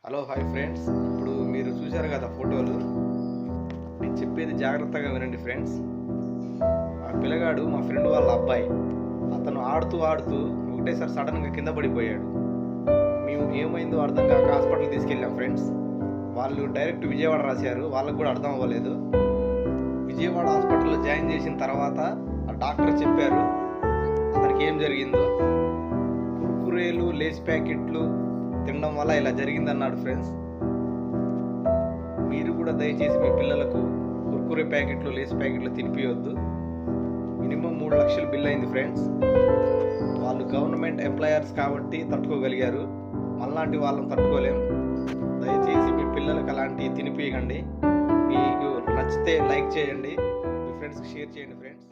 Hello hi friends, ఇప్పుడు మీరు చూశారు కదా ఫోటోలు. నేను చెప్పేది జాగ్రత్తగా వినండి ఫ్రెండ్స్. మా పిల్లగాడు మా ఫ్రెండ్ వాళ్ళ అబ్బాయి, అతను ఆడుతూ ఆడుతూ ఒకటేసారి సడన్గా కింద పడిపోయాడు. మేము ఏమైందో అర్థం కాక హాస్పిటల్ తీసుకెళ్ళాం ఫ్రెండ్స్. వాళ్ళు డైరెక్ట్ విజయవాడ రాశారు, వాళ్ళకు కూడా అర్థం అవ్వలేదు. విజయవాడ హాస్పిటల్లో జాయిన్ చేసిన తర్వాత ఆ డాక్టర్ చెప్పారు అతనికి ఏం జరిగిందో. కుర్కురేలు, లేస్ ప్యాకెట్లు తినడం వల్ల ఇలా జరిగిందన్నాడు ఫ్రెండ్స్. మీరు కూడా దయచేసి మీ పిల్లలకు కుర్కురే ప్యాకెట్లు, లేస్ ప్యాకెట్లు తినిపియొద్దు. మినిమం 3 లక్షలు బిల్ అయింది ఫ్రెండ్స్. వాళ్ళు గవర్నమెంట్ ఎంప్లాయర్స్ కాబట్టి తట్టుకోగలిగారు, మనలాంటి వాళ్ళని తట్టుకోలేం. దయచేసి మీ పిల్లలకు అలాంటివి తినిపియకండి. మీకు నచ్చితే లైక్ చేయండి, మీ ఫ్రెండ్స్కి షేర్ చేయండి ఫ్రెండ్స్.